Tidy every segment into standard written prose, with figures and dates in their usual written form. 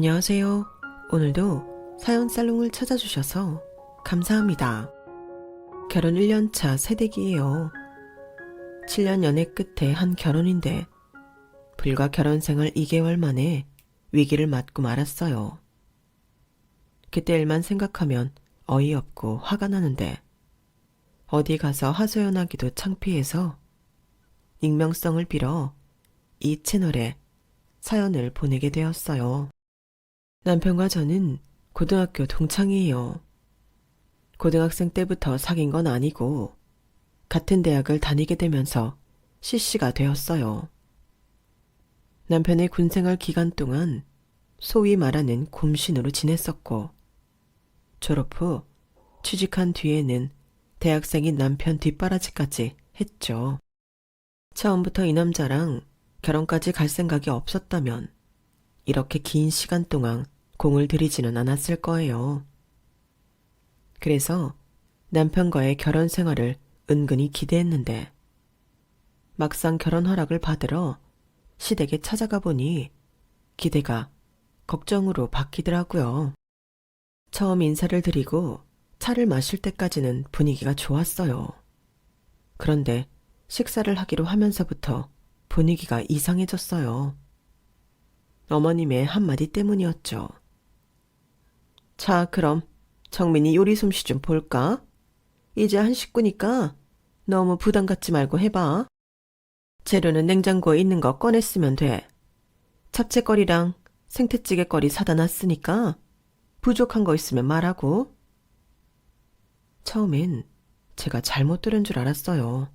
안녕하세요. 오늘도 사연 살롱을 찾아주셔서 감사합니다. 결혼 1년차 새댁이에요. 7년 연애 끝에 한 결혼인데 불과 결혼 생활 2개월 만에 위기를 맞고 말았어요. 그때 일만 생각하면 어이없고 화가 나는데 어디 가서 하소연하기도 창피해서 익명성을 빌어 이 채널에 사연을 보내게 되었어요. 남편과 저는 고등학교 동창이에요. 고등학생 때부터 사귄 건 아니고 같은 대학을 다니게 되면서 CC가 되었어요. 남편의 군생활 기간 동안 소위 말하는 곰신으로 지냈었고 졸업 후 취직한 뒤에는 대학생인 남편 뒷바라지까지 했죠. 처음부터 이 남자랑 결혼까지 갈 생각이 없었다면 이렇게 긴 시간 동안 공을 들이지는 않았을 거예요. 그래서 남편과의 결혼 생활을 은근히 기대했는데 막상 결혼 허락을 받으러 시댁에 찾아가 보니 기대가 걱정으로 바뀌더라고요. 처음 인사를 드리고 차를 마실 때까지는 분위기가 좋았어요. 그런데 식사를 하기로 하면서부터 분위기가 이상해졌어요. 어머님의 한마디 때문이었죠. 자, 그럼 정민이 요리 솜씨 좀 볼까? 이제 한 식구니까 너무 부담 갖지 말고 해봐. 재료는 냉장고에 있는 거 꺼냈으면 돼. 잡채거리랑 생태찌개거리 사다 놨으니까 부족한 거 있으면 말하고. 처음엔 제가 잘못 들은 줄 알았어요.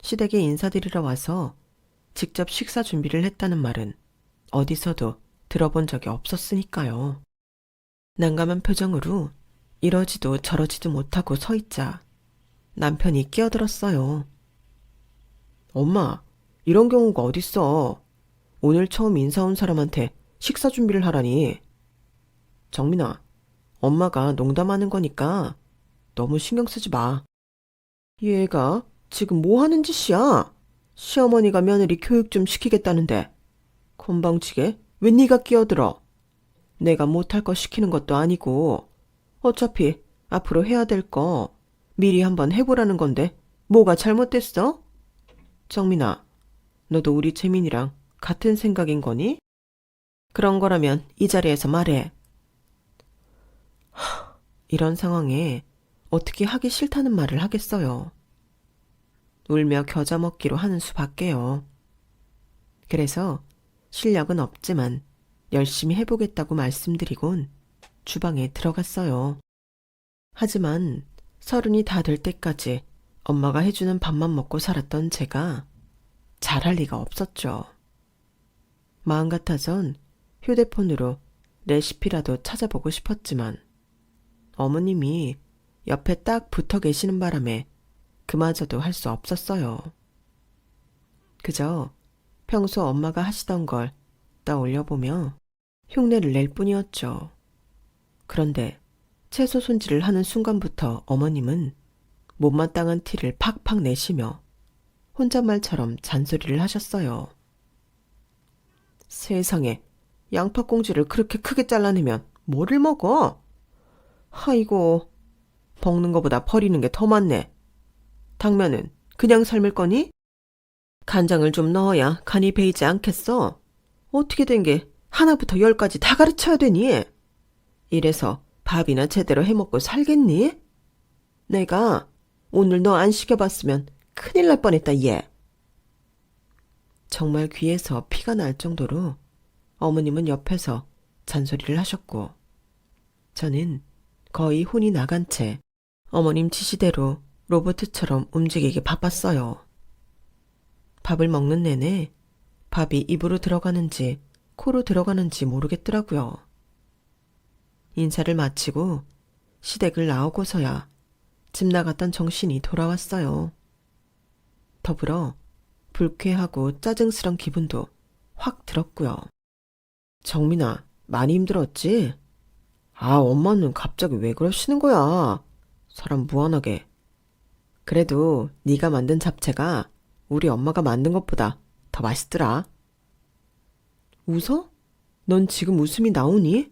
시댁에 인사드리러 와서 직접 식사 준비를 했다는 말은 어디서도 들어본 적이 없었으니까요. 난감한 표정으로 이러지도 저러지도 못하고 서 있자 남편이 끼어들었어요. 엄마, 이런 경우가 어딨어. 오늘 처음 인사 온 사람한테 식사 준비를 하라니. 정민아, 엄마가 농담하는 거니까 너무 신경 쓰지 마. 얘가 지금 뭐 하는 짓이야? 시어머니가 며느리 교육 좀 시키겠다는데 건방지게 왜 네가 끼어들어? 내가 못할 거 시키는 것도 아니고 어차피 앞으로 해야 될 거 미리 한번 해보라는 건데 뭐가 잘못됐어? 정민아, 너도 우리 재민이랑 같은 생각인 거니? 그런 거라면 이 자리에서 말해. 이런 상황에 어떻게 하기 싫다는 말을 하겠어요. 울며 겨자 먹기로 하는 수밖에요. 그래서 실력은 없지만 열심히 해보겠다고 말씀드리곤 주방에 들어갔어요. 하지만 30이 다 될 때까지 엄마가 해주는 밥만 먹고 살았던 제가 잘할 리가 없었죠. 마음 같아선 휴대폰으로 레시피라도 찾아보고 싶었지만 어머님이 옆에 딱 붙어 계시는 바람에 그마저도 할 수 없었어요. 그저 평소 엄마가 하시던 걸 떠올려보며 흉내를 낼 뿐이었죠. 그런데 채소 손질을 하는 순간부터 어머님은 못마땅한 티를 팍팍 내시며 혼잣말처럼 잔소리를 하셨어요. 세상에, 양파 꽁지를 그렇게 크게 잘라내면 뭐를 먹어? 아이고, 먹는 거보다 버리는 게 더 많네. 당면은 그냥 삶을 거니? 간장을 좀 넣어야 간이 배이지 않겠어? 어떻게 된 게 하나부터 10까지 다 가르쳐야 되니? 이래서 밥이나 제대로 해먹고 살겠니? 내가 오늘 너 안 시켜봤으면 큰일 날 뻔했다, 얘. 정말 귀에서 피가 날 정도로 어머님은 옆에서 잔소리를 하셨고 저는 거의 혼이 나간 채 어머님 지시대로 로봇처럼 움직이기 바빴어요. 밥을 먹는 내내 밥이 입으로 들어가는지 코로 들어가는지 모르겠더라고요. 인사를 마치고 시댁을 나오고서야 집 나갔던 정신이 돌아왔어요. 더불어 불쾌하고 짜증스런 기분도 확 들었고요. 정민아, 많이 힘들었지? 아, 엄마는 갑자기 왜 그러시는 거야? 사람 무안하게. 그래도 네가 만든 잡채가 우리 엄마가 만든 것보다 더 맛있더라. 웃어? 넌 지금 웃음이 나오니?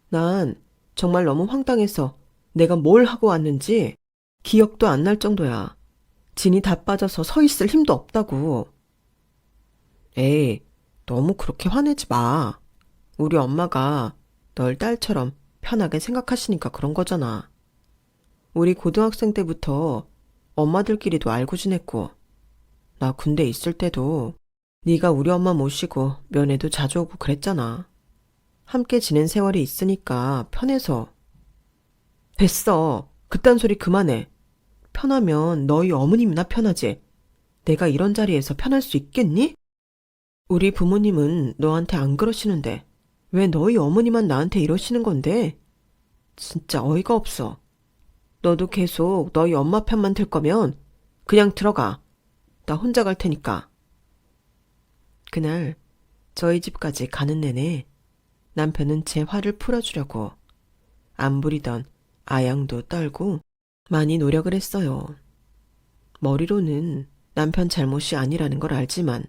난 정말 너무 황당해서 내가 뭘 하고 왔는지 기억도 안 날 정도야. 진이 다 빠져서 서 있을 힘도 없다고. 에이, 너무 그렇게 화내지 마. 우리 엄마가 널 딸처럼 편하게 생각하시니까 그런 거잖아. 우리 고등학생 때부터 엄마들끼리도 알고 지냈고, 나 군대 있을 때도 네가 우리 엄마 모시고 면회도 자주 오고 그랬잖아. 함께 지낸 세월이 있으니까 편해서. 됐어. 그딴 소리 그만해. 편하면 너희 어머님이나 편하지. 내가 이런 자리에서 편할 수 있겠니? 우리 부모님은 너한테 안 그러시는데 왜 너희 어머니만 나한테 이러시는 건데? 진짜 어이가 없어. 너도 계속 너희 엄마 편만 들 거면 그냥 들어가. 나 혼자 갈 테니까. 그날 저희 집까지 가는 내내 남편은 제 화를 풀어주려고 안 부리던 아양도 떨고 많이 노력을 했어요. 머리로는 남편 잘못이 아니라는 걸 알지만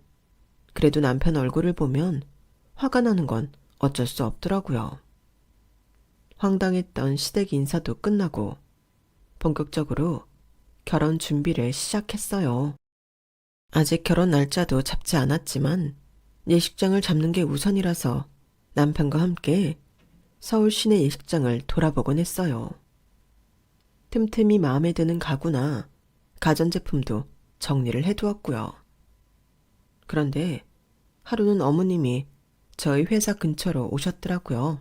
그래도 남편 얼굴을 보면 화가 나는 건 어쩔 수 없더라고요. 황당했던 시댁 인사도 끝나고 본격적으로 결혼 준비를 시작했어요. 아직 결혼 날짜도 잡지 않았지만 예식장을 잡는 게 우선이라서 남편과 함께 서울 시내 예식장을 돌아보곤 했어요. 틈틈이 마음에 드는 가구나 가전제품도 정리를 해두었고요. 그런데 하루는 어머님이 저희 회사 근처로 오셨더라고요.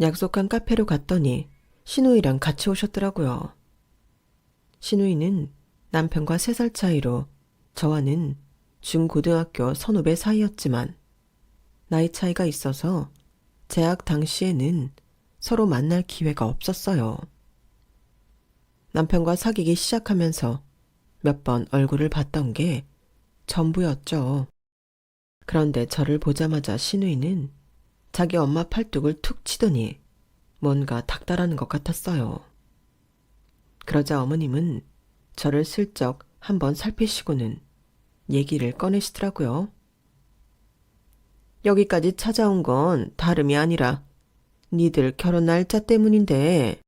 약속한 카페로 갔더니 시누이랑 같이 오셨더라고요. 시누이는 남편과 3살 차이로 저와는 중고등학교 선후배 사이였지만 나이 차이가 있어서 재학 당시에는 서로 만날 기회가 없었어요. 남편과 사귀기 시작하면서 몇 번 얼굴을 봤던 게 전부였죠. 그런데 저를 보자마자 시누이는 자기 엄마 팔뚝을 툭 치더니 뭔가 닥달하는 것 같았어요. 그러자 어머님은 저를 슬쩍 한번 살피시고는 얘기를 꺼내시더라고요. 여기까지 찾아온 건 다름이 아니라 니들 결혼 날짜 때문인데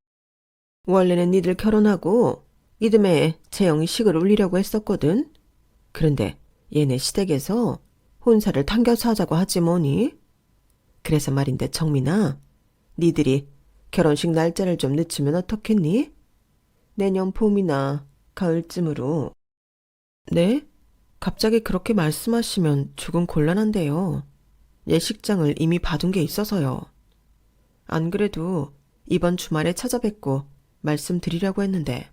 원래는 니들 결혼하고 이듬해 재영이 식을 올리려고 했었거든. 그런데 얘네 시댁에서 혼사를 당겨서 하자고 하지 뭐니? 그래서 말인데 정민아, 니들이 결혼식 날짜를 좀 늦추면 어떻겠니? 내년 봄이나 가을쯤으로. 네? 갑자기 그렇게 말씀하시면 조금 곤란한데요. 예식장을 이미 봐둔 게 있어서요. 안 그래도 이번 주말에 찾아뵙고 말씀드리려고 했는데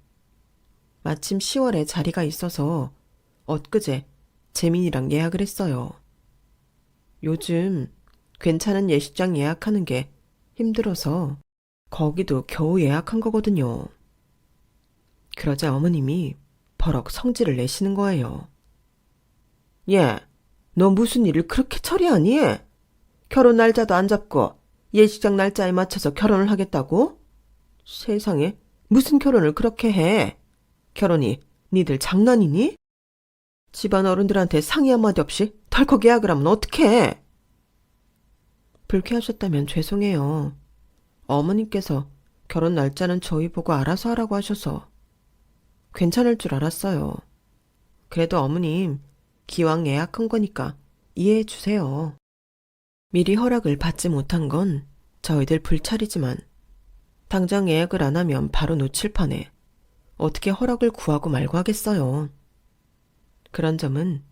마침 10월에 자리가 있어서 엊그제 재민이랑 예약을 했어요. 요즘 괜찮은 예식장 예약하는 게 힘들어서 거기도 겨우 예약한 거거든요. 그러자 어머님이 버럭 성질을 내시는 거예요. 얘, 너 무슨 일을 그렇게 처리하니? 결혼 날짜도 안 잡고 예식장 날짜에 맞춰서 결혼을 하겠다고? 세상에, 무슨 결혼을 그렇게 해? 결혼이 니들 장난이니? 집안 어른들한테 상의 한마디 없이 덜컥 예약을 하면 어떡해? 불쾌하셨다면 죄송해요. 어머님께서 결혼 날짜는 저희 보고 알아서 하라고 하셔서 괜찮을 줄 알았어요. 그래도 어머님, 기왕 예약한 거니까 이해해 주세요. 미리 허락을 받지 못한 건 저희들 불찰이지만 당장 예약을 안 하면 바로 놓칠 판에 어떻게 허락을 구하고 말고 하겠어요. 그런 점은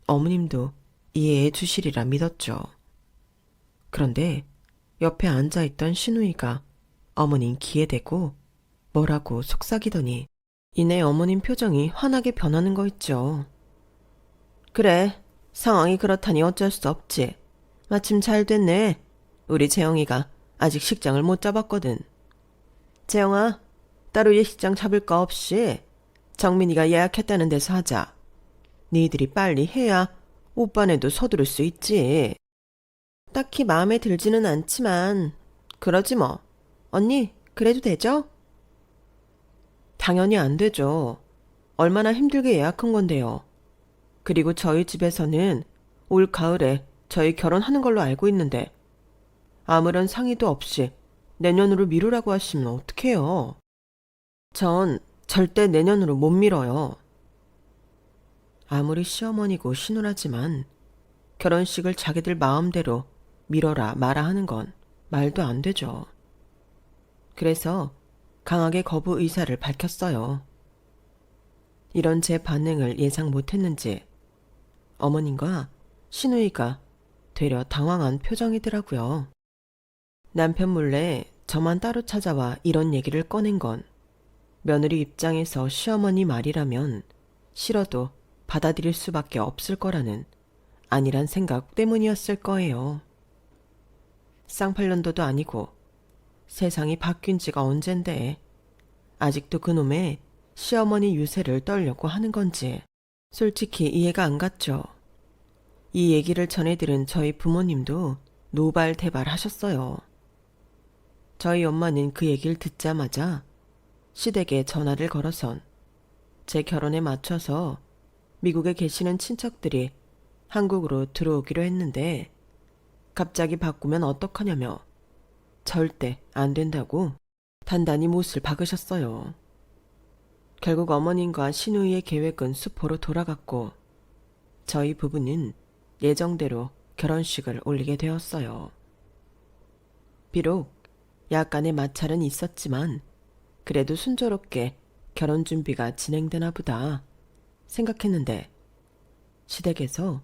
어머님도 이해해 주시리라 믿었죠. 그런데 옆에 앉아있던 시누이가 어머님 귀에 대고 뭐라고 속삭이더니 이내 어머님 표정이 환하게 변하는 거 있죠. 그래, 상황이 그렇다니 어쩔 수 없지. 마침 잘 됐네. 우리 재영이가 아직 식장을 못 잡았거든. 재영아, 따로 예식장 잡을 거 없이 정민이가 예약했다는 데서 하자. 니들이 빨리 해야 오빠네도 서두를 수 있지. 딱히 마음에 들지는 않지만 그러지 뭐. 언니, 그래도 되죠? 당연히 안 되죠. 얼마나 힘들게 예약한 건데요. 그리고 저희 집에서는 올 가을에 저희 결혼하는 걸로 알고 있는데 아무런 상의도 없이 내년으로 미루라고 하시면 어떡해요? 전 절대 내년으로 못 미뤄요. 아무리 시어머니고 시누라지만 결혼식을 자기들 마음대로 미뤄라 마라 하는 건 말도 안 되죠. 그래서 강하게 거부 의사를 밝혔어요. 이런 제 반응을 예상 못했는지 어머님과 시누이가 되려 당황한 표정이더라고요. 남편 몰래 저만 따로 찾아와 이런 얘기를 꺼낸 건 며느리 입장에서 시어머니 말이라면 싫어도 받아들일 수밖에 없을 거라는 아니란 생각 때문이었을 거예요. 쌍팔년도도 아니고 세상이 바뀐 지가 언젠데 아직도 그놈의 시어머니 유세를 떨려고 하는 건지 솔직히 이해가 안 갔죠. 이 얘기를 전해들은 저희 부모님도 노발대발 하셨어요. 저희 엄마는 그 얘기를 듣자마자 시댁에 전화를 걸어선 제 결혼에 맞춰서 미국에 계시는 친척들이 한국으로 들어오기로 했는데 갑자기 바꾸면 어떡하냐며 절대 안 된다고 단단히 못을 박으셨어요. 결국 어머님과 시누이의 계획은 수포로 돌아갔고 저희 부부는 예정대로 결혼식을 올리게 되었어요. 비록 약간의 마찰은 있었지만 그래도 순조롭게 결혼 준비가 진행되나 보다 생각했는데 시댁에서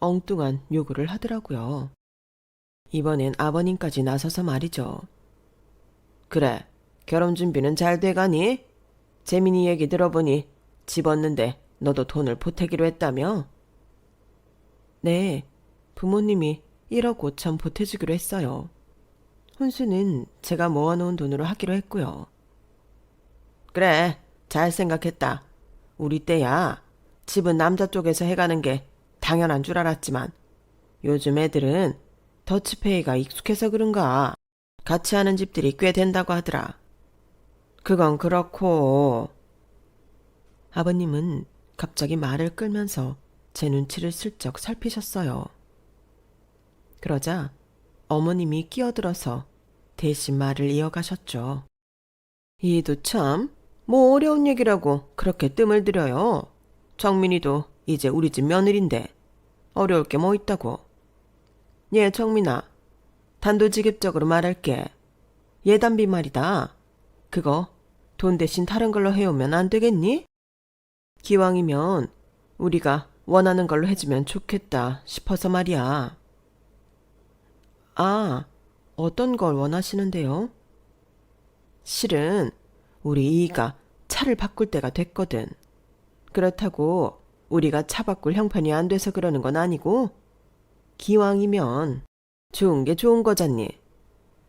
엉뚱한 요구를 하더라고요. 이번엔 아버님까지 나서서 말이죠. 그래, 결혼 준비는 잘 돼가니? 재민이 얘기 들어보니 집 얻는데 너도 돈을 보태기로 했다며? 네, 부모님이 1억 5천 보태주기로 했어요. 혼수는 제가 모아놓은 돈으로 하기로 했고요. 그래, 잘 생각했다. 우리 때야 집은 남자 쪽에서 해가는 게 당연한 줄 알았지만 요즘 애들은 더치페이가 익숙해서 그런가 같이 하는 집들이 꽤 된다고 하더라. 그건 그렇고. 아버님은 갑자기 말을 끌면서 제 눈치를 슬쩍 살피셨어요. 그러자 어머님이 끼어들어서 대신 말을 이어가셨죠. 이도 참, 뭐 어려운 얘기라고 그렇게 뜸을 들여요. 정민이도 이제 우리 집 며느린데 어려울 게 뭐 있다고. 예, 정민아, 단도직입적으로 말할게. 예단비 말이다. 그거 돈 대신 다른 걸로 해오면 안 되겠니? 기왕이면 우리가 원하는 걸로 해주면 좋겠다 싶어서 말이야. 아, 어떤 걸 원하시는데요? 실은 우리 이이가 차를 바꿀 때가 됐거든. 그렇다고 우리가 차 바꿀 형편이 안 돼서 그러는 건 아니고 기왕이면 좋은 게 좋은 거잖니.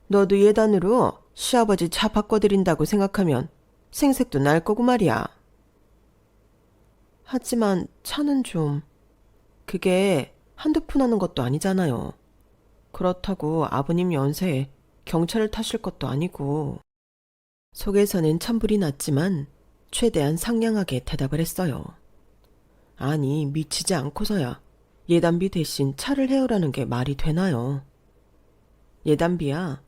너도 예단으로 시아버지 차 바꿔드린다고 생각하면 생색도 날 거고 말이야. 하지만 차는 좀 그게 한두 푼 하는 것도 아니잖아요. 그렇다고 아버님 연세에 경차를 타실 것도 아니고. 속에서는 천불이 났지만 최대한 상냥하게 대답을 했어요. 아니, 미치지 않고서야 예단비 대신 차를 해오라는 게 말이 되나요? 예단비야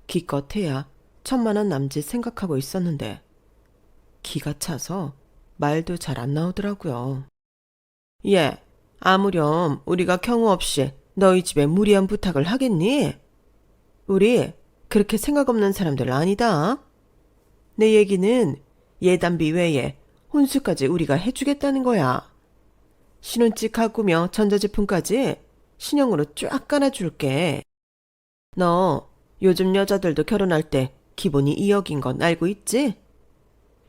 기껏해야 1,000만 원 남짓 생각하고 있었는데 기가 차서 말도 잘 안 나오더라고요. 예, 아무렴 우리가 경우 없이 너희 집에 무리한 부탁을 하겠니? 우리 그렇게 생각 없는 사람들 아니다. 내 얘기는 예단비 외에 혼수까지 우리가 해주겠다는 거야. 신혼집 가구며 전자제품까지 신형으로 쫙 깔아줄게. 너 요즘 여자들도 결혼할 때 기본이 2억인 건 알고 있지?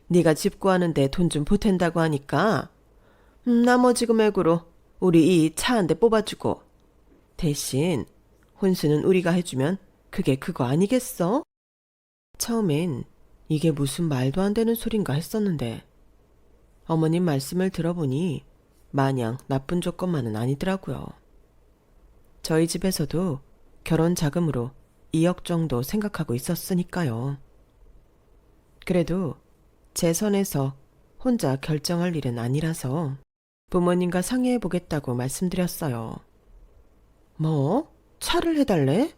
네가 집 구하는데 돈 좀 보탠다고 하니까 나머지 금액으로 우리 이 차 한 대 뽑아주고 대신 혼수는 우리가 해주면 그게 그거 아니겠어? 처음엔 이게 무슨 말도 안 되는 소린가 했었는데 어머님 말씀을 들어보니 마냥 나쁜 조건만은 아니더라고요. 저희 집에서도 결혼 자금으로 2억 정도 생각하고 있었으니까요. 그래도 제 선에서 혼자 결정할 일은 아니라서 부모님과 상의해보겠다고 말씀드렸어요. 뭐? 차를 해달래?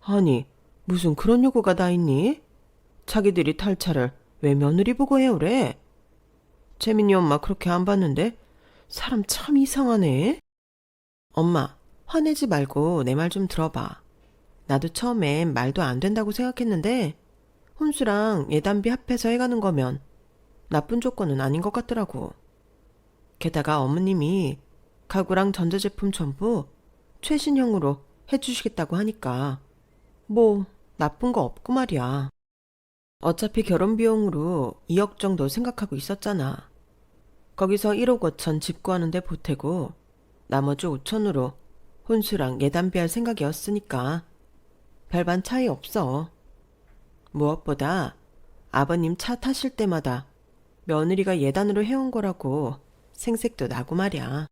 아니, 무슨 그런 요구가 다 있니? 자기들이 탈 차를 왜 며느리 보고 해오래? 재민이 엄마 그렇게 안 봤는데 사람 참 이상하네. 엄마, 화내지 말고 내 말 좀 들어봐. 나도 처음엔 말도 안 된다고 생각했는데 혼수랑 예단비 합해서 해가는 거면 나쁜 조건은 아닌 것 같더라고. 게다가 어머님이 가구랑 전자제품 전부 최신형으로 해주시겠다고 하니까 뭐 나쁜 거 없고 말이야. 어차피 결혼 비용으로 2억 정도 생각하고 있었잖아. 거기서 1억 5천 집 구하는데 보태고 나머지 5천으로 혼수랑 예단비 할 생각이었으니까 별반 차이 없어. 무엇보다 아버님 차 타실 때마다 며느리가 예단으로 해온 거라고 생색도 나고 말이야.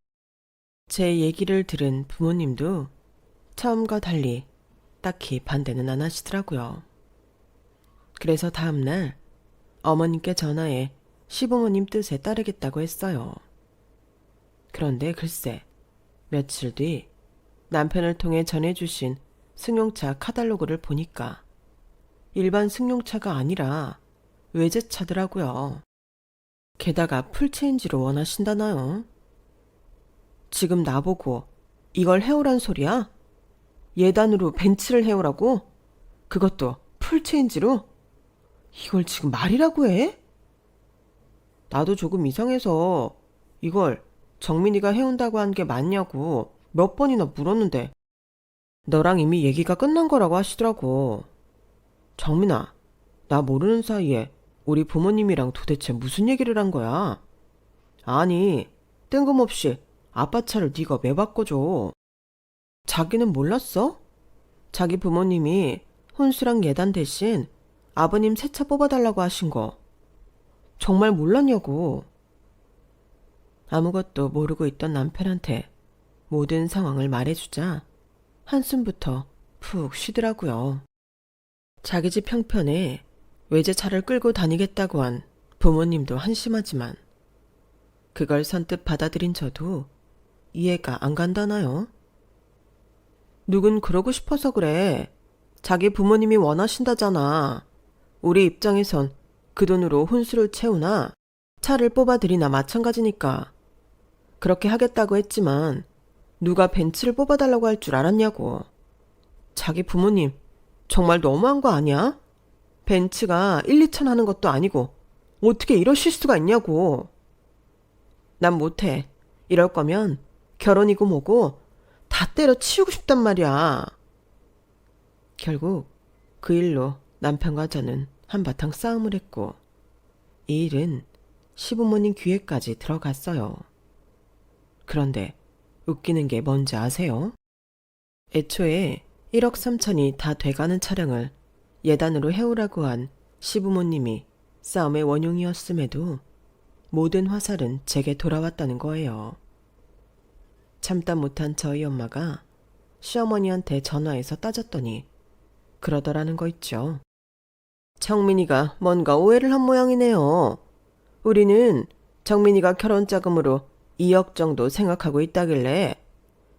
제 얘기를 들은 부모님도 처음과 달리 딱히 반대는 안 하시더라고요. 그래서 다음날 어머님께 전화해 시부모님 뜻에 따르겠다고 했어요. 그런데 글쎄 며칠 뒤 남편을 통해 전해주신 승용차 카탈로그를 보니까 일반 승용차가 아니라 외제차더라고요. 게다가 풀체인지로 원하신다나요? 지금 나보고 이걸 해오란 소리야? 예단으로 벤츠를 해오라고? 그것도 풀체인지로? 이걸 지금 말이라고 해? 나도 조금 이상해서 이걸 정민이가 해온다고 한 게 맞냐고 몇 번이나 물었는데 너랑 이미 얘기가 끝난 거라고 하시더라고. 정민아, 나 모르는 사이에 우리 부모님이랑 도대체 무슨 얘기를 한 거야? 아니, 뜬금없이 아빠 차를 네가 왜 바꿔줘? 자기는 몰랐어? 자기 부모님이 혼수랑 예단 대신 아버님 새 차 뽑아달라고 하신 거 정말 몰랐냐고. 아무것도 모르고 있던 남편한테 모든 상황을 말해주자 한숨부터 푹 쉬더라고요. 자기 집 형편에 외제차를 끌고 다니겠다고 한 부모님도 한심하지만 그걸 선뜻 받아들인 저도 이해가 안 간다나요? 누군 그러고 싶어서 그래. 자기 부모님이 원하신다잖아. 우리 입장에선 그 돈으로 혼수를 채우나 차를 뽑아들이나 마찬가지니까. 그렇게 하겠다고 했지만 누가 벤츠를 뽑아달라고 할 줄 알았냐고. 자기 부모님 정말 너무한 거 아니야? 벤츠가 1, 2천 하는 것도 아니고 어떻게 이러실 수가 있냐고. 난 못해. 이럴 거면 결혼이고 뭐고 다 때려치우고 싶단 말이야. 결국 그 일로 남편과 저는 한바탕 싸움을 했고 이 일은 시부모님 귀에까지 들어갔어요. 그런데 웃기는 게 뭔지 아세요? 애초에 1억 3천이 다 돼가는 차량을 예단으로 해오라고 한 시부모님이 싸움의 원흉이었음에도 모든 화살은 제게 돌아왔다는 거예요. 참다 못한 저희 엄마가 시어머니한테 전화해서 따졌더니 그러더라는 거 있죠. 정민이가 뭔가 오해를 한 모양이네요. 우리는 정민이가 결혼자금으로 2억 정도 생각하고 있다길래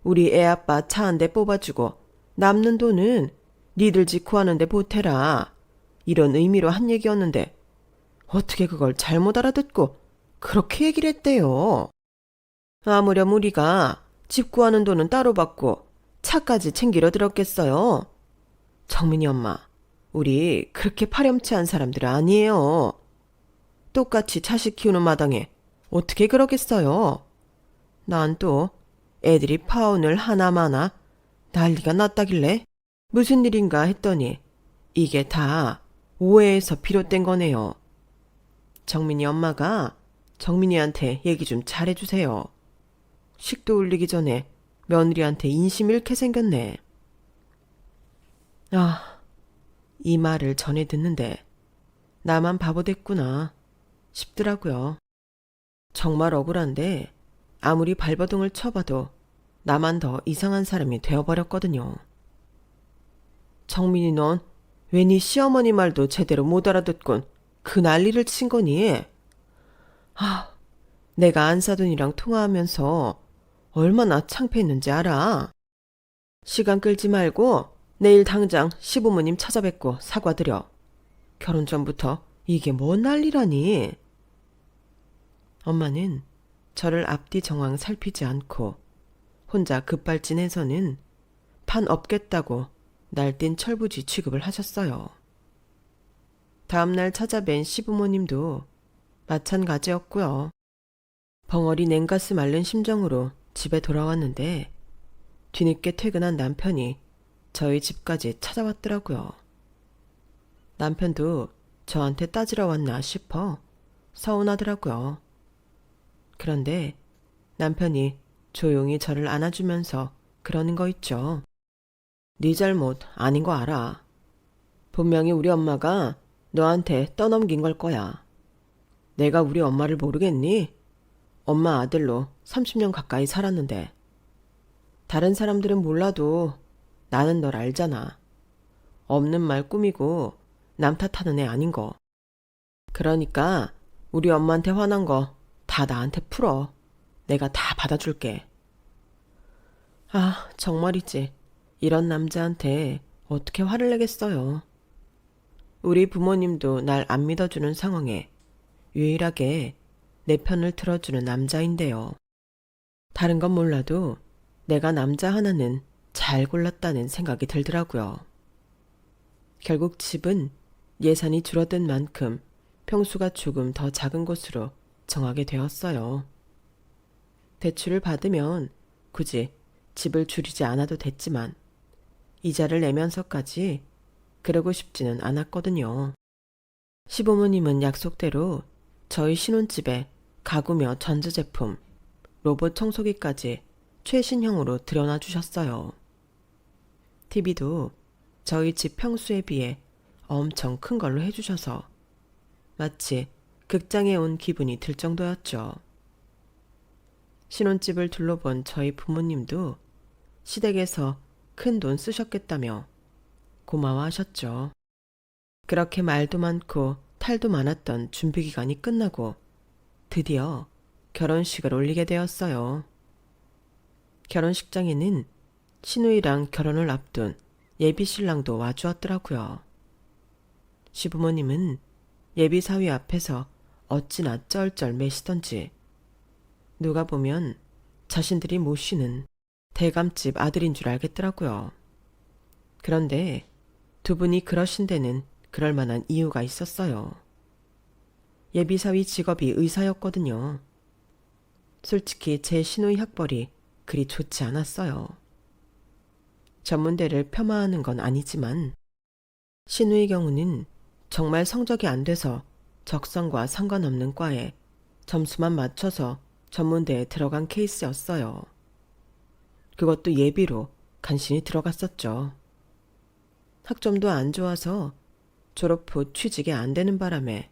우리 애아빠 차 한 대 뽑아주고 남는 돈은 니들 집 구하는데 보태라. 이런 의미로 한 얘기였는데 어떻게 그걸 잘못 알아듣고 그렇게 얘기를 했대요. 아무렴 우리가 집 구하는 돈은 따로 받고 차까지 챙기러 들었겠어요. 정민이 엄마, 우리 그렇게 파렴치한 사람들 아니에요. 똑같이 자식 키우는 마당에 어떻게 그러겠어요. 난 또 애들이 파혼을 하나마나 난리가 났다길래 무슨 일인가 했더니 이게 다 오해에서 비롯된 거네요. 정민이 엄마가 정민이한테 얘기 좀 잘해주세요. 식도 올리기 전에 며느리한테 인심 잃게 생겼네. 아, 이 말을 전해 듣는데 나만 바보 됐구나 싶더라고요. 정말 억울한데 아무리 발버둥을 쳐봐도 나만 더 이상한 사람이 되어버렸거든요. 정민이 넌 왜 네 시어머니 말도 제대로 못 알아듣곤 그 난리를 친 거니? 내가 안사돈이랑 통화하면서 얼마나 창피했는지 알아? 시간 끌지 말고 내일 당장 시부모님 찾아뵙고 사과드려. 결혼 전부터 이게 뭔 난리라니. 엄마는 저를 앞뒤 정황 살피지 않고 혼자 급발진해서는 판 없겠다고 날뛴 철부지 취급을 하셨어요. 다음날 찾아뵌 시부모님도 마찬가지였고요. 벙어리 냉가슴 앓는 심정으로 집에 돌아왔는데 뒤늦게 퇴근한 남편이 저희 집까지 찾아왔더라고요. 남편도 저한테 따지러 왔나 싶어 서운하더라고요. 그런데 남편이 조용히 저를 안아주면서 그러는 거 있죠. 네 잘못 아닌 거 알아. 분명히 우리 엄마가 너한테 떠넘긴 걸 거야. 내가 우리 엄마를 모르겠니? 엄마 아들로 30년 가까이 살았는데. 다른 사람들은 몰라도 나는 널 알잖아. 없는 말 꾸미고 남 탓하는 애 아닌 거. 그러니까 우리 엄마한테 화난 거 다 나한테 풀어. 내가 다 받아줄게. 아, 정말이지. 이런 남자한테 어떻게 화를 내겠어요. 우리 부모님도 날 안 믿어주는 상황에 유일하게 내 편을 들어주는 남자인데요. 다른 건 몰라도 내가 남자 하나는 잘 골랐다는 생각이 들더라고요. 결국 집은 예산이 줄어든 만큼 평수가 조금 더 작은 곳으로 정하게 되었어요. 대출을 받으면 굳이 집을 줄이지 않아도 됐지만 이자를 내면서까지 그러고 싶지는 않았거든요. 시부모님은 약속대로 저희 신혼집에 가구며 전자제품, 로봇 청소기까지 최신형으로 들여놔 주셨어요. TV도 저희 집 평수에 비해 엄청 큰 걸로 해주셔서 마치 극장에 온 기분이 들 정도였죠. 신혼집을 둘러본 저희 부모님도 시댁에서 큰 돈 쓰셨겠다며 고마워하셨죠. 그렇게 말도 많고 탈도 많았던 준비기간이 끝나고 드디어 결혼식을 올리게 되었어요. 결혼식장에는 시누이랑 결혼을 앞둔 예비신랑도 와주었더라고요. 시부모님은 예비사위 앞에서 어찌나 쩔쩔 매시던지 누가 보면 자신들이 모시는 대감집 아들인 줄 알겠더라고요. 그런데 두 분이 그러신 데는 그럴 만한 이유가 있었어요. 예비사위 직업이 의사였거든요. 솔직히 제 시누이 학벌이 그리 좋지 않았어요. 전문대를 폄하하는 건 아니지만 시누이 경우는 정말 성적이 안 돼서 적성과 상관없는 과에 점수만 맞춰서 전문대에 들어간 케이스였어요. 그것도 예비로 간신히 들어갔었죠. 학점도 안 좋아서 졸업 후 취직이 안 되는 바람에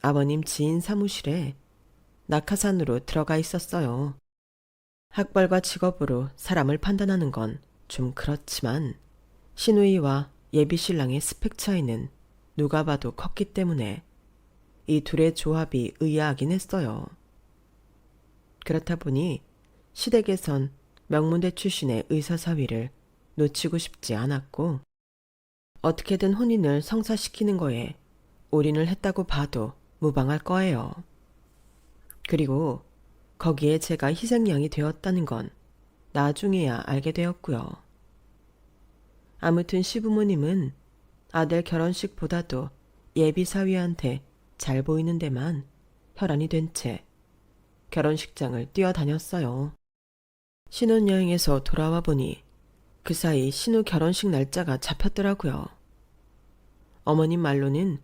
아버님 지인 사무실에 낙하산으로 들어가 있었어요. 학벌과 직업으로 사람을 판단하는 건 좀 그렇지만 시누이와 예비신랑의 스펙 차이는 누가 봐도 컸기 때문에 이 둘의 조합이 의아하긴 했어요. 그렇다 보니 시댁에선 명문대 출신의 의사사위를 놓치고 싶지 않았고 어떻게든 혼인을 성사시키는 거에 올인을 했다고 봐도 무방할 거예요. 그리고 거기에 제가 희생양이 되었다는 건 나중에야 알게 되었고요. 아무튼 시부모님은 아들 결혼식보다도 예비사위한테 잘 보이는 데만 혈안이 된 채 결혼식장을 뛰어다녔어요. 신혼여행에서 돌아와 보니 그 사이 신우 결혼식 날짜가 잡혔더라고요. 어머님 말로는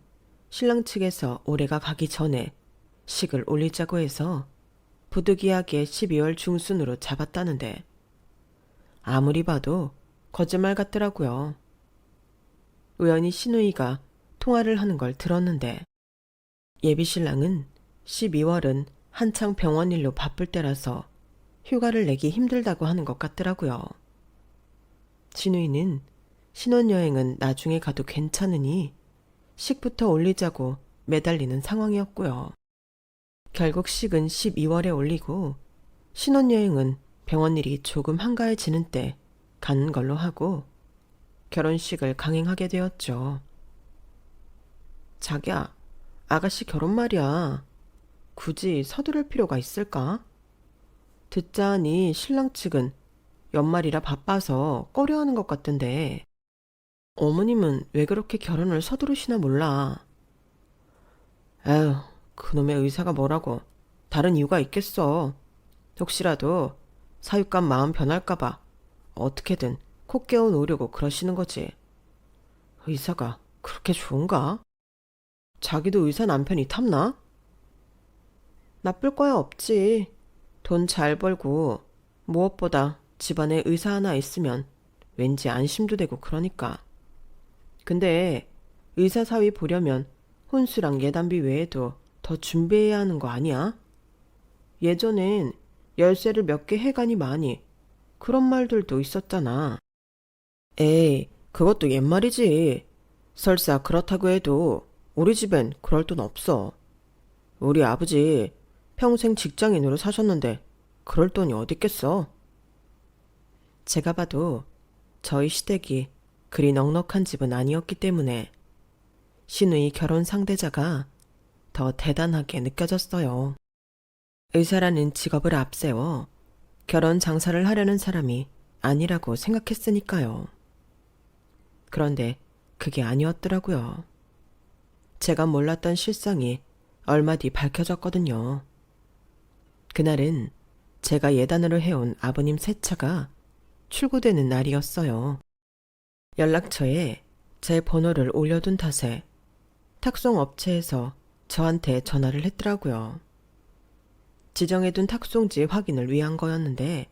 신랑 측에서 올해가 가기 전에 식을 올리자고 해서 부득이하게 12월 중순으로 잡았다는데 아무리 봐도 거짓말 같더라고요. 우연히 시누이가 통화를 하는 걸 들었는데 예비신랑은 12월은 한창 병원 일로 바쁠 때라서 휴가를 내기 힘들다고 하는 것 같더라고요. 시누이는 신혼여행은 나중에 가도 괜찮으니 식부터 올리자고 매달리는 상황이었고요. 결국 식은 12월에 올리고 신혼여행은 병원 일이 조금 한가해지는 때 가는 걸로 하고 결혼식을 강행하게 되었죠. 자기야, 아가씨 결혼 말이야. 굳이 서두를 필요가 있을까? 듣자 하니 신랑 측은 연말이라 바빠서 꺼려하는 것 같던데 어머님은 왜 그렇게 결혼을 서두르시나 몰라. 에휴, 그놈의 의사가 뭐라고 다른 이유가 있겠어. 혹시라도 사육감 마음 변할까봐 어떻게든 코 깨워 놓으려고 그러시는 거지. 의사가 그렇게 좋은가? 자기도 의사 남편이 탐나? 나쁠 거야 없지. 돈 잘 벌고 무엇보다 집안에 의사 하나 있으면 왠지 안심도 되고 그러니까. 근데 의사 사위 보려면 혼수랑 예단비 외에도 더 준비해야 하는 거 아니야? 예전엔 열쇠를 몇 개 해가니 많이 그런 말들도 있었잖아. 에이, 그것도 옛말이지. 설사 그렇다고 해도 우리 집엔 그럴 돈 없어. 우리 아버지 평생 직장인으로 사셨는데 그럴 돈이 어딨겠어. 제가 봐도 저희 시댁이 그리 넉넉한 집은 아니었기 때문에 신우의 결혼 상대자가 더 대단하게 느껴졌어요. 의사라는 직업을 앞세워 결혼 장사를 하려는 사람이 아니라고 생각했으니까요. 그런데 그게 아니었더라고요. 제가 몰랐던 실상이 얼마 뒤 밝혀졌거든요. 그날은 제가 예단으로 해온 아버님 새 차가 출고되는 날이었어요. 연락처에 제 번호를 올려둔 탓에 탁송업체에서 저한테 전화를 했더라고요. 지정해둔 탁송지 확인을 위한 거였는데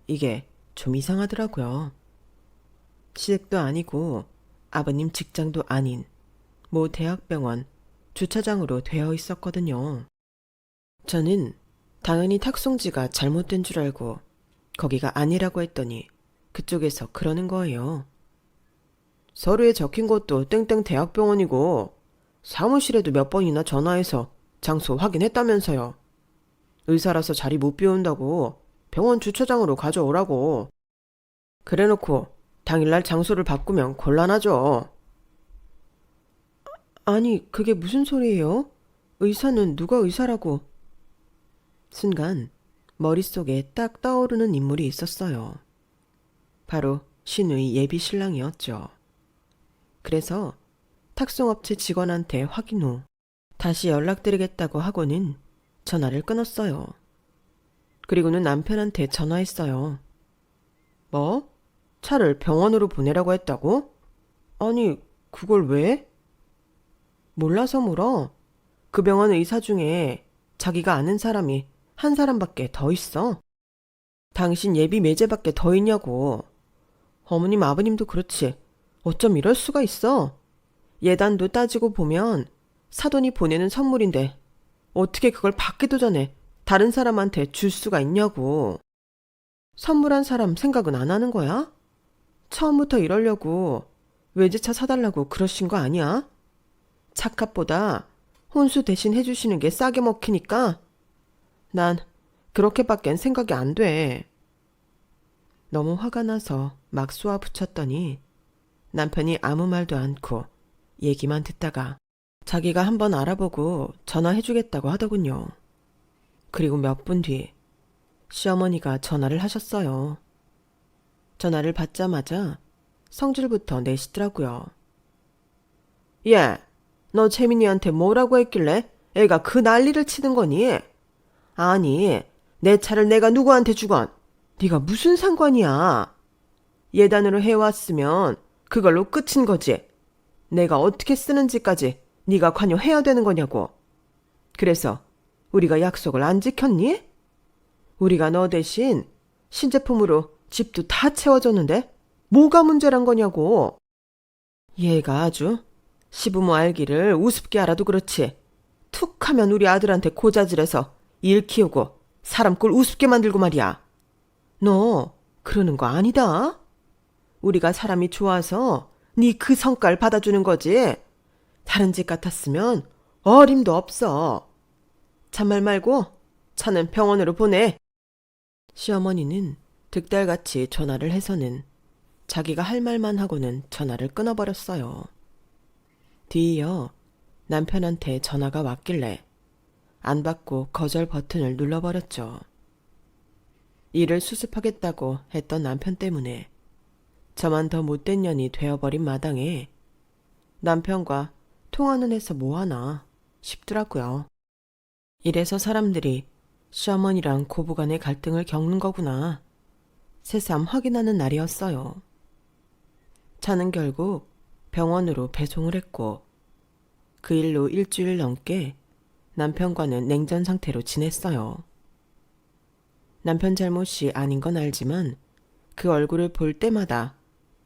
이게 좀 이상하더라고요. 시댁도 아니고 아버님 직장도 아닌 모 대학병원 주차장으로 되어 있었거든요. 저는 당연히 탁송지가 잘못된 줄 알고 거기가 아니라고 했더니 그쪽에서 그러는 거예요. 서류에 적힌 것도 땡땡 대학병원이고 사무실에도 몇 번이나 전화해서 장소 확인했다면서요. 의사라서 자리 못 비운다고 병원 주차장으로 가져오라고. 그래놓고 당일날 장소를 바꾸면 곤란하죠. 아니, 그게 무슨 소리예요? 의사는 누가 의사라고? 순간 머릿속에 딱 떠오르는 인물이 있었어요. 바로 신우의 예비 신랑이었죠. 그래서 탁송업체 직원한테 확인 후 다시 연락드리겠다고 하고는 전화를 끊었어요. 그리고는 남편한테 전화했어요. 뭐? 차를 병원으로 보내라고 했다고? 아니, 그걸 왜? 몰라서 물어. 그 병원 의사 중에 자기가 아는 사람이 한 사람밖에 더 있어. 당신 예비 매제밖에 더 있냐고. 어머님 아버님도 그렇지. 어쩜 이럴 수가 있어. 예단도 따지고 보면 사돈이 보내는 선물인데 어떻게 그걸 받기도 전에 다른 사람한테 줄 수가 있냐고. 선물한 사람 생각은 안 하는 거야? 처음부터 이러려고 외제차 사달라고 그러신 거 아니야? 차값보다 혼수 대신 해주시는 게 싸게 먹히니까 난 그렇게밖엔 생각이 안 돼. 너무 화가 나서 막 쏘아붙였더니 남편이 아무 말도 않고 얘기만 듣다가 자기가 한번 알아보고 전화해주겠다고 하더군요. 그리고 몇 분 뒤 시어머니가 전화를 하셨어요. 전화를 받자마자 성질부터 내시더라고요. 예, 너 채민이한테 뭐라고 했길래 애가 그 난리를 치는 거니? 아니, 내 차를 내가 누구한테 주건 네가 무슨 상관이야. 예단으로 해왔으면 그걸로 끝인 거지. 내가 어떻게 쓰는지까지 네가 관여해야 되는 거냐고. 그래서 우리가 약속을 안 지켰니? 우리가 너 대신 신제품으로 집도 다 채워줬는데 뭐가 문제란 거냐고. 얘가 아주 시부모 알기를 우습게 알아도 그렇지. 툭 하면 우리 아들한테 고자질해서 일 키우고 사람 꼴 우습게 만들고 말이야. 너 그러는 거 아니다. 우리가 사람이 좋아서 네 그 성깔 받아주는 거지. 다른 집 같았으면 어림도 없어. 잔말 말고 차는 병원으로 보내. 시어머니는 득달같이 전화를 해서는 자기가 할 말만 하고는 전화를 끊어버렸어요. 뒤이어 남편한테 전화가 왔길래 안 받고 거절 버튼을 눌러버렸죠. 일을 수습하겠다고 했던 남편 때문에 저만 더 못된 년이 되어버린 마당에 남편과 통화는 해서 뭐하나 싶더라고요. 이래서 사람들이 시어머니랑 고부간의 갈등을 겪는 거구나 새삼 확인하는 날이었어요. 차는 결국 병원으로 배송을 했고 그 일로 일주일 넘게 남편과는 냉전 상태로 지냈어요. 남편 잘못이 아닌 건 알지만 그 얼굴을 볼 때마다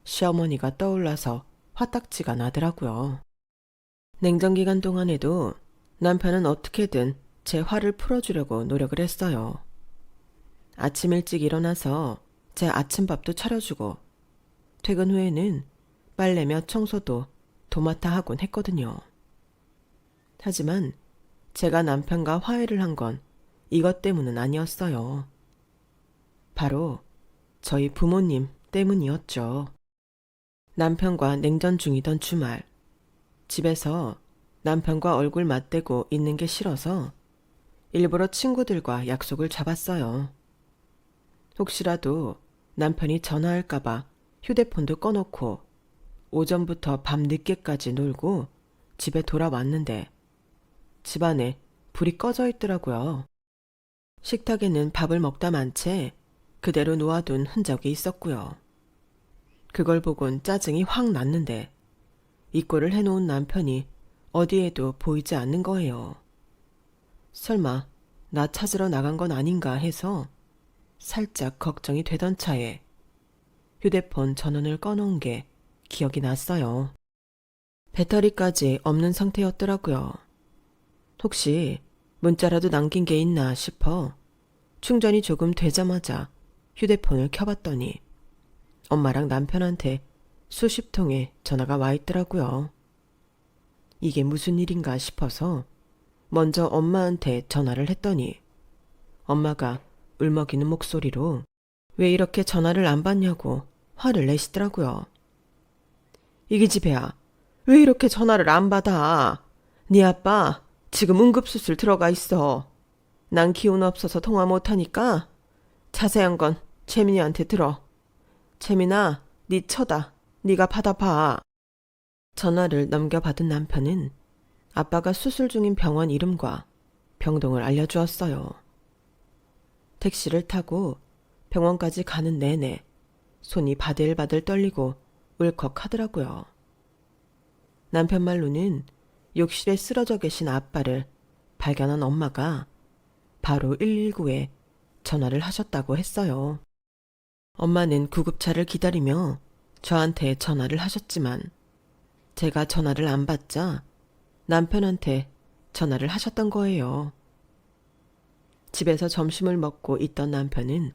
시어머니가 떠올라서 화딱지가 나더라고요. 냉전 기간 동안에도 남편은 어떻게든 제 화를 풀어주려고 노력을 했어요. 아침 일찍 일어나서 제 아침밥도 차려주고 퇴근 후에는 빨래며 청소도 도맡아 하곤 했거든요. 하지만 제가 남편과 화해를 한 건 이것 때문은 아니었어요. 바로 저희 부모님 때문이었죠. 남편과 냉전 중이던 주말, 집에서 남편과 얼굴 맞대고 있는 게 싫어서 일부러 친구들과 약속을 잡았어요. 혹시라도 남편이 전화할까봐 휴대폰도 꺼놓고 오전부터 밤 늦게까지 놀고 집에 돌아왔는데 집안에 불이 꺼져 있더라고요. 식탁에는 밥을 먹다 만 채 그대로 놓아둔 흔적이 있었고요. 그걸 보곤 짜증이 확 났는데 이 꼴을 해놓은 남편이 어디에도 보이지 않는 거예요. 설마 나 찾으러 나간 건 아닌가 해서 살짝 걱정이 되던 차에 휴대폰 전원을 꺼놓은 게 기억이 났어요. 배터리까지 없는 상태였더라고요. 혹시 문자라도 남긴 게 있나 싶어 충전이 조금 되자마자 휴대폰을 켜봤더니 엄마랑 남편한테 수십 통의 전화가 와 있더라고요. 이게 무슨 일인가 싶어서 먼저 엄마한테 전화를 했더니 엄마가 울먹이는 목소리로 왜 이렇게 전화를 안 받냐고 화를 내시더라고요. 이기 집애야, 왜 이렇게 전화를 안 받아? 네 아빠 지금 응급수술 들어가 있어. 난 기운 없어서 통화 못하니까 자세한 건 채민이한테 들어. 채민아, 네 처다. 네가 받아봐. 전화를 넘겨받은 남편은 아빠가 수술 중인 병원 이름과 병동을 알려주었어요. 택시를 타고 병원까지 가는 내내 손이 바들바들 떨리고 울컥하더라고요. 남편 말로는 욕실에 쓰러져 계신 아빠를 발견한 엄마가 바로 119에 전화를 하셨다고 했어요. 엄마는 구급차를 기다리며 저한테 전화를 하셨지만 제가 전화를 안 받자 남편한테 전화를 하셨던 거예요. 집에서 점심을 먹고 있던 남편은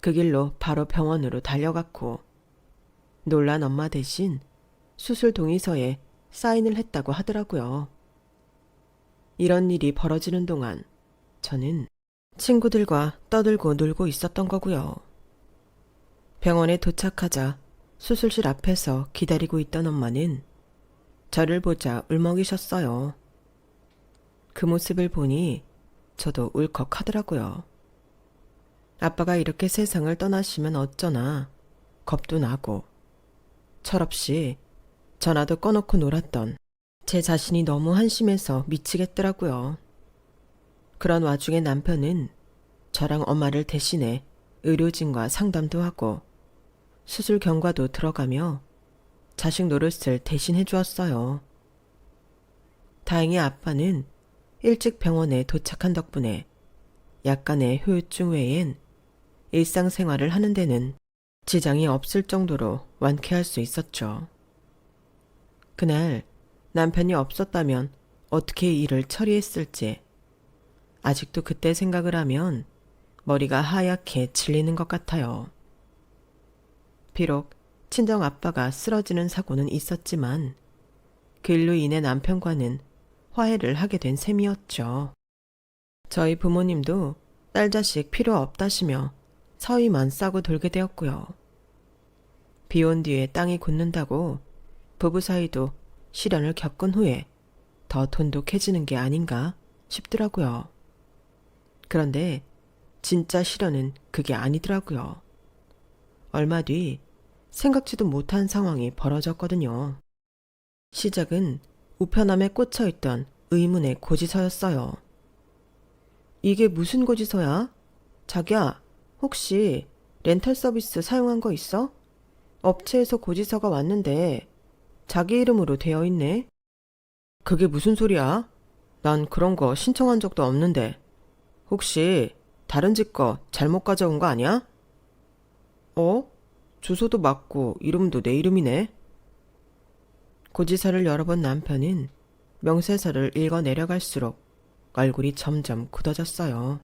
그 길로 바로 병원으로 달려갔고 놀란 엄마 대신 수술 동의서에 사인을 했다고 하더라고요. 이런 일이 벌어지는 동안 저는 친구들과 떠들고 놀고 있었던 거고요. 병원에 도착하자 수술실 앞에서 기다리고 있던 엄마는 저를 보자 울먹이셨어요. 그 모습을 보니 저도 울컥하더라고요. 아빠가 이렇게 세상을 떠나시면 어쩌나 겁도 나고 철없이 전화도 꺼놓고 놀았던 제 자신이 너무 한심해서 미치겠더라고요. 그런 와중에 남편은 저랑 엄마를 대신해 의료진과 상담도 하고 수술 경과도 들어가며 자식 노릇을 대신 해주었어요. 다행히 아빠는 일찍 병원에 도착한 덕분에 약간의 후유증 외엔 일상생활을 하는 데는 지장이 없을 정도로 완쾌할 수 있었죠. 그날 남편이 없었다면 어떻게 일을 처리했을지 아직도 그때 생각을 하면 머리가 하얗게 질리는 것 같아요. 비록 친정 아빠가 쓰러지는 사고는 있었지만 그 일로 인해 남편과는 화해를 하게 된 셈이었죠. 저희 부모님도 딸 자식 필요 없다시며 서위만 싸고 돌게 되었고요. 비 온 뒤에 땅이 굳는다고 부부 사이도 시련을 겪은 후에 더 돈독해지는 게 아닌가 싶더라고요. 그런데 진짜 시련은 그게 아니더라고요. 얼마 뒤 생각지도 못한 상황이 벌어졌거든요. 시작은 우편함에 꽂혀있던 의문의 고지서였어요. 이게 무슨 고지서야? 자기야, 혹시 렌탈 서비스 사용한 거 있어? 업체에서 고지서가 왔는데 자기 이름으로 되어 있네. 그게 무슨 소리야? 난 그런 거 신청한 적도 없는데. 혹시 다른 집 거 잘못 가져온 거 아니야? 어? 주소도 맞고 이름도 내 이름이네. 고지서를 열어본 남편은 명세서를 읽어 내려갈수록 얼굴이 점점 굳어졌어요.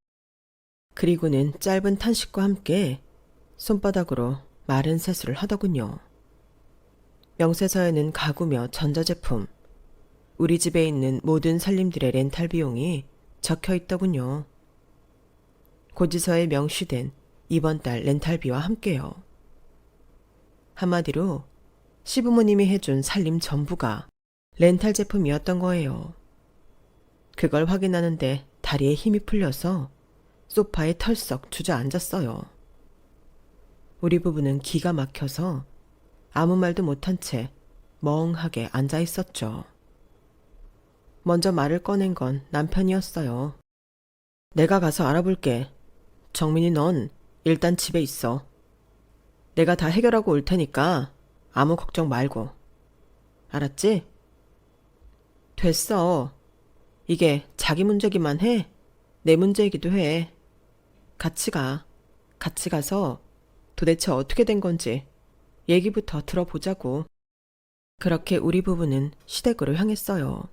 그리고는 짧은 탄식과 함께 손바닥으로 마른 세수를 하더군요. 명세서에는 가구며 전자제품, 우리 집에 있는 모든 살림들의 렌탈 비용이 적혀 있더군요. 고지서에 명시된 이번 달 렌탈비와 함께요. 한마디로 시부모님이 해준 살림 전부가 렌탈 제품이었던 거예요. 그걸 확인하는데 다리에 힘이 풀려서 소파에 털썩 주저앉았어요. 우리 부부는 기가 막혀서 아무 말도 못한 채 멍하게 앉아 있었죠. 먼저 말을 꺼낸 건 남편이었어요. 내가 가서 알아볼게. 정민이 넌 일단 집에 있어. 내가 다 해결하고 올 테니까 아무 걱정 말고. 알았지? 됐어. 이게 자기 문제기만 해. 내 문제이기도 해. 같이 가. 같이 가서 도대체 어떻게 된 건지 얘기부터 들어보자고. 그렇게 우리 부부는 시댁으로 향했어요.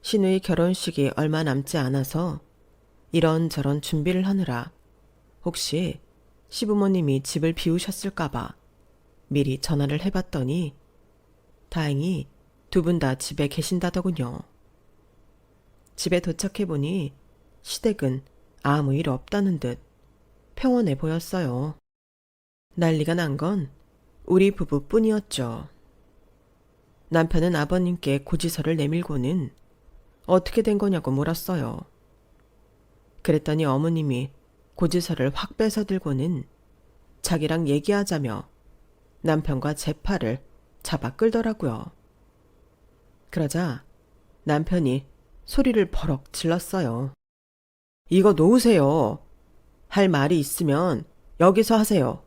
신우의 결혼식이 얼마 남지 않아서 이런저런 준비를 하느라 혹시 시부모님이 집을 비우셨을까봐 미리 전화를 해봤더니 다행히 두 분 다 집에 계신다더군요. 집에 도착해보니 시댁은 아무 일 없다는 듯 평온해 보였어요. 난리가 난 건 우리 부부뿐이었죠. 남편은 아버님께 고지서를 내밀고는 어떻게 된 거냐고 물었어요. 그랬더니 어머님이 고지서를 확 빼서 들고는 자기랑 얘기하자며 남편과 제 팔을 잡아 끌더라고요. 그러자 남편이 소리를 버럭 질렀어요. 이거 놓으세요. 할 말이 있으면 여기서 하세요.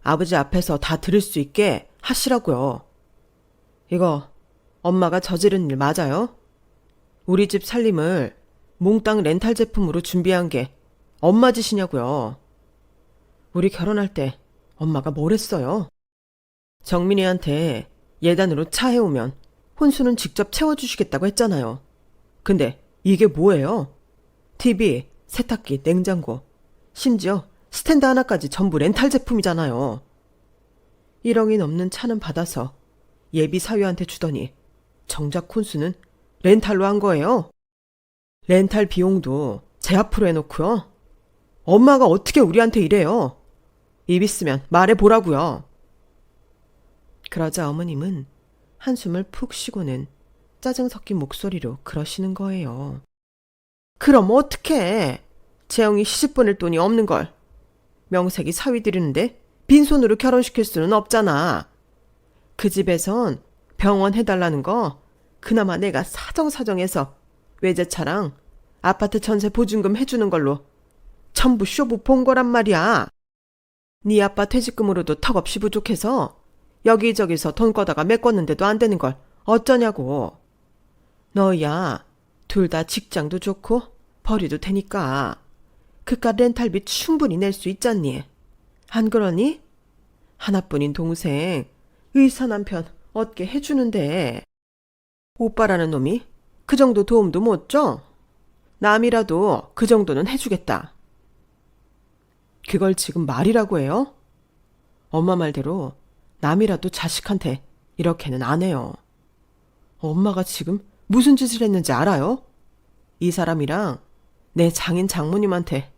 아버지 앞에서 다 들을 수 있게 하시라고요. 이거 엄마가 저지른 일 맞아요? 우리 집 살림을 몽땅 렌탈 제품으로 준비한 게 엄마 짓이냐고요. 우리 결혼할 때 엄마가 뭘 했어요? 정민이한테 예단으로 차 해오면 혼수는 직접 채워주시겠다고 했잖아요. 근데 이게 뭐예요? TV, 세탁기, 냉장고, 심지어 스탠드 하나까지 전부 렌탈 제품이잖아요. 1억이 넘는 차는 받아서 예비 사위한테 주더니 정작 혼수는 렌탈로 한 거예요. 렌탈 비용도 제 앞으로 해놓고요. 엄마가 어떻게 우리한테 이래요? 입 있으면 말해보라고요. 그러자 어머님은 한숨을 푹 쉬고는 짜증 섞인 목소리로 그러시는 거예요. 그럼 어떡해? 재영이 시집 보낼 돈이 없는 걸. 명색이 사위 들이는데 빈손으로 결혼시킬 수는 없잖아. 그 집에선 병원 해달라는 거 그나마 내가 사정사정해서 외제차랑 아파트 전세 보증금 해주는 걸로 전부 쇼부 본 거란 말이야. 네 아빠 퇴직금으로도 턱없이 부족해서 여기저기서 돈 꺼다가 메꿨는데도 안 되는 걸 어쩌냐고. 너야 둘 다 직장도 좋고 벌이도 되니까 그깟 렌탈비 충분히 낼 수 있잖니. 안 그러니? 하나뿐인 동생 의사 남편 얻게 해주는데 오빠라는 놈이 그 정도 도움도 못 줘? 남이라도 그 정도는 해주겠다. 그걸 지금 말이라고 해요? 엄마 말대로 남이라도 자식한테 이렇게는 안 해요. 엄마가 지금 무슨 짓을 했는지 알아요? 이 사람이랑 내 장인 장모님한테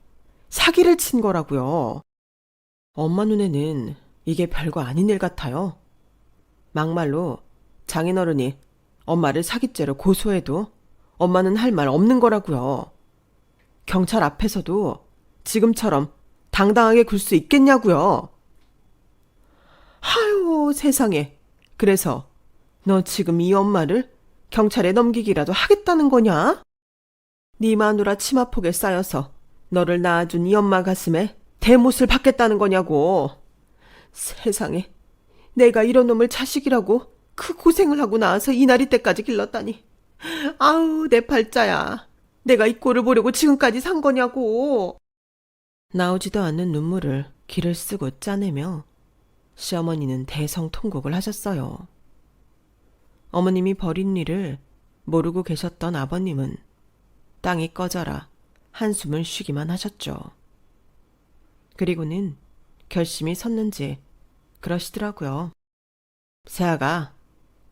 사기를 친 거라고요. 엄마 눈에는 이게 별거 아닌 일 같아요. 막말로 장인어른이 엄마를 사기죄로 고소해도 엄마는 할 말 없는 거라고요. 경찰 앞에서도 지금처럼 당당하게 굴 수 있겠냐고요. 아유, 세상에. 그래서 너 지금 이 엄마를 경찰에 넘기기라도 하겠다는 거냐? 네 마누라 치마폭에 쌓여서 너를 낳아준 이 엄마 가슴에 대못을 박겠다는 거냐고. 세상에. 내가 이런 놈을 자식이라고 그 고생을 하고 나와서 이 날이 때까지 길렀다니. 아우, 내 팔자야. 내가 이 꼴을 보려고 지금까지 산 거냐고. 나오지도 않는 눈물을 기를 쓰고 짜내며 시어머니는 대성통곡을 하셨어요. 어머님이 벌인 일을 모르고 계셨던 아버님은 땅이 꺼져라 한숨을 쉬기만 하셨죠. 그리고는 결심이 섰는지 그러시더라고요. 새아가,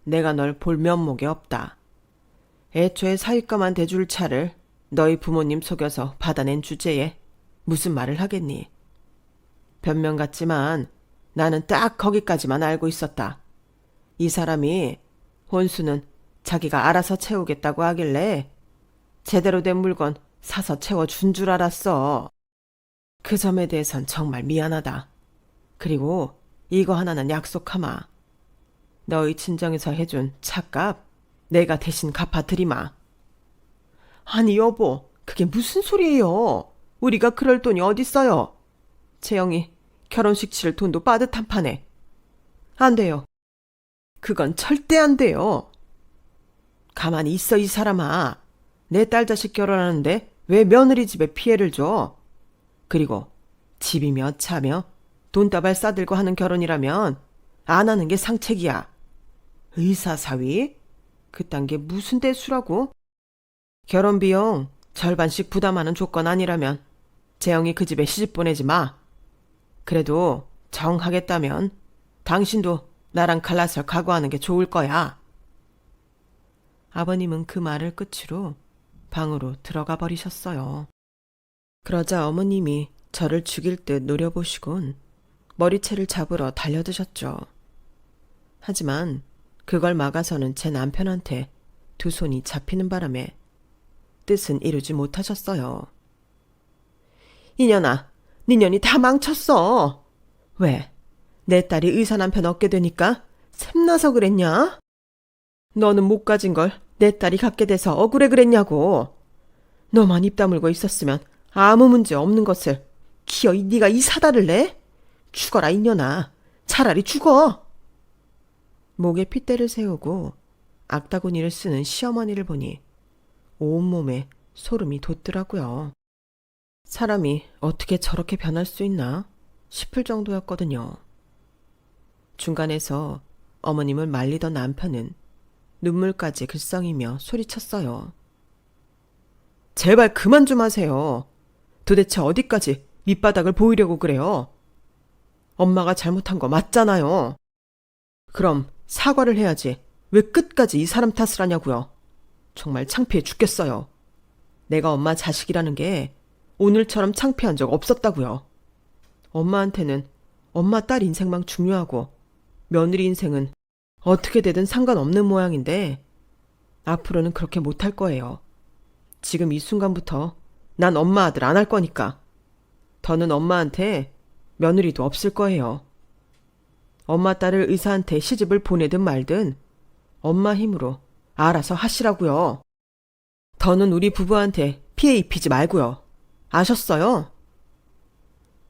내가 널 볼 면목이 없다. 애초에 사윗감한 대줄 차를 너희 부모님 속여서 받아낸 주제에 무슨 말을 하겠니? 변명 같지만 나는 딱 거기까지만 알고 있었다. 이 사람이 혼수는 자기가 알아서 채우겠다고 하길래 제대로 된 물건 사서 채워준 줄 알았어. 그 점에 대해선 정말 미안하다. 그리고 이거 하나는 약속하마. 너희 친정에서 해준 차값 내가 대신 갚아드리마. 아니 여보, 그게 무슨 소리예요? 우리가 그럴 돈이 어딨어요? 재영이 결혼식 치를 돈도 빠듯한 판에. 안 돼요. 그건 절대 안 돼요. 가만히 있어 이 사람아. 내 딸 자식 결혼하는데 왜 며느리 집에 피해를 줘? 그리고 집이며 차며 돈다발 싸들고 하는 결혼이라면 안 하는 게 상책이야. 의사사위? 그딴 게 무슨 대수라고? 결혼 비용 절반씩 부담하는 조건 아니라면 재영이 그 집에 시집 보내지 마. 그래도 정 하겠다면 당신도 나랑 갈라설 각오하는 게 좋을 거야. 아버님은 그 말을 끝으로 방으로 들어가 버리셨어요. 그러자 어머님이 저를 죽일 듯 노려보시곤 머리채를 잡으러 달려드셨죠. 하지만 그걸 막아서는 제 남편한테 두 손이 잡히는 바람에 뜻은 이루지 못하셨어요. 이년아, 니년이 다 망쳤어. 왜? 내 딸이 의사 남편 얻게 되니까 샘나서 그랬냐? 너는 못 가진 걸 내 딸이 갖게 돼서 억울해 그랬냐고. 너만 입 다물고 있었으면 아무 문제 없는 것을 기어이 네가 이 사다를 내? 죽어라 이년아. 차라리 죽어. 목에 핏대를 세우고 악다구니를 쓰는 시어머니를 보니 온몸에 소름이 돋더라고요. 사람이 어떻게 저렇게 변할 수 있나 싶을 정도였거든요. 중간에서 어머님을 말리던 남편은 눈물까지 글썽이며 소리쳤어요. 제발 그만 좀 하세요. 도대체 어디까지 밑바닥을 보이려고 그래요? 엄마가 잘못한 거 맞잖아요. 그럼 사과를 해야지 왜 끝까지 이 사람 탓을 하냐고요. 정말 창피해 죽겠어요. 내가 엄마 자식이라는 게 오늘처럼 창피한 적 없었다고요. 엄마한테는 엄마 딸 인생만 중요하고 며느리 인생은 어떻게 되든 상관없는 모양인데 앞으로는 그렇게 못할 거예요. 지금 이 순간부터 난 엄마 아들 안 할 거니까. 더는 엄마한테 며느리도 없을 거예요. 엄마 딸을 의사한테 시집을 보내든 말든 엄마 힘으로 알아서 하시라고요. 더는 우리 부부한테 피해 입히지 말고요. 아셨어요?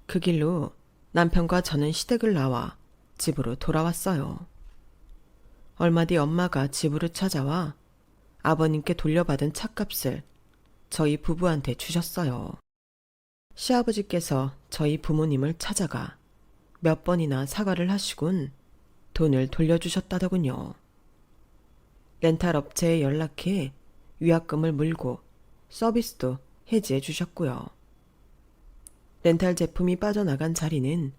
그 길로 남편과 저는 시댁을 나와 집으로 돌아왔어요. 얼마 뒤 엄마가 집으로 찾아와 아버님께 돌려받은 찻값을 저희 부부한테 주셨어요. 시아버지께서 저희 부모님을 찾아가 몇 번이나 사과를 하시곤 돈을 돌려주셨다더군요. 렌탈 업체에 연락해 위약금을 물고 서비스도 해지해 주셨고요. 렌탈 제품이 빠져나간 자리는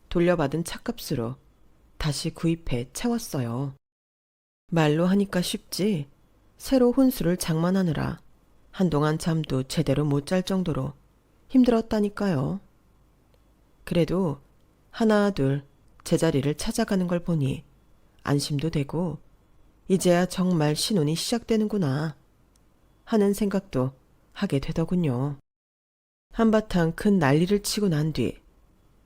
돌려받은 찻값으로 다시 구입해 채웠어요. 말로 하니까 쉽지 새로 혼수를 장만하느라 한동안 잠도 제대로 못 잘 정도로 힘들었다니까요. 그래도 하나 둘 제자리를 찾아가는 걸 보니 안심도 되고 이제야 정말 신혼이 시작되는구나 하는 생각도 하게 되더군요. 한바탕 큰 난리를 치고 난 뒤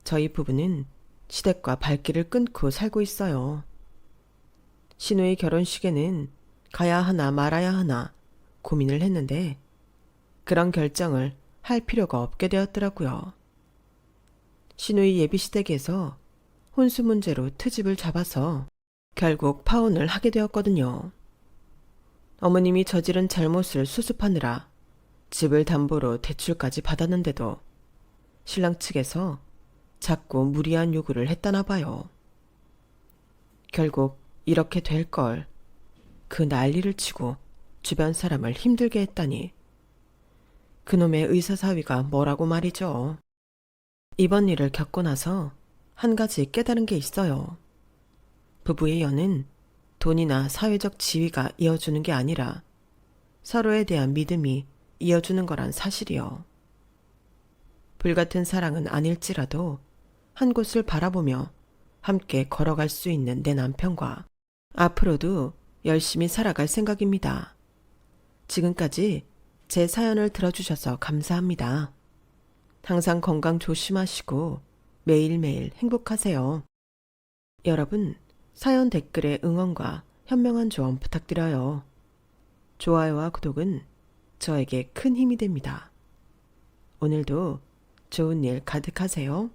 저희 부부는 시댁과 발길을 끊고 살고 있어요. 신우의 결혼식에는 가야 하나 말아야 하나 고민을 했는데 그런 결정을 할 필요가 없게 되었더라고요. 신우의 예비시댁에서 혼수 문제로 트집을 잡아서 결국 파혼을 하게 되었거든요. 어머님이 저지른 잘못을 수습하느라 집을 담보로 대출까지 받았는데도 신랑 측에서 자꾸 무리한 요구를 했다나 봐요. 결국 이렇게 될 걸 그 난리를 치고 주변 사람을 힘들게 했다니 그놈의 의사사위가 뭐라고 말이죠. 이번 일을 겪고 나서 한 가지 깨달은 게 있어요. 부부의 연은 돈이나 사회적 지위가 이어주는 게 아니라 서로에 대한 믿음이 이어주는 거란 사실이요. 불같은 사랑은 아닐지라도 한 곳을 바라보며 함께 걸어갈 수 있는 내 남편과 앞으로도 열심히 살아갈 생각입니다. 지금까지 제 사연을 들어주셔서 감사합니다. 항상 건강 조심하시고 매일매일 행복하세요. 여러분, 사연 댓글에 응원과 현명한 조언 부탁드려요. 좋아요와 구독은 저에게 큰 힘이 됩니다. 오늘도 좋은 일 가득하세요.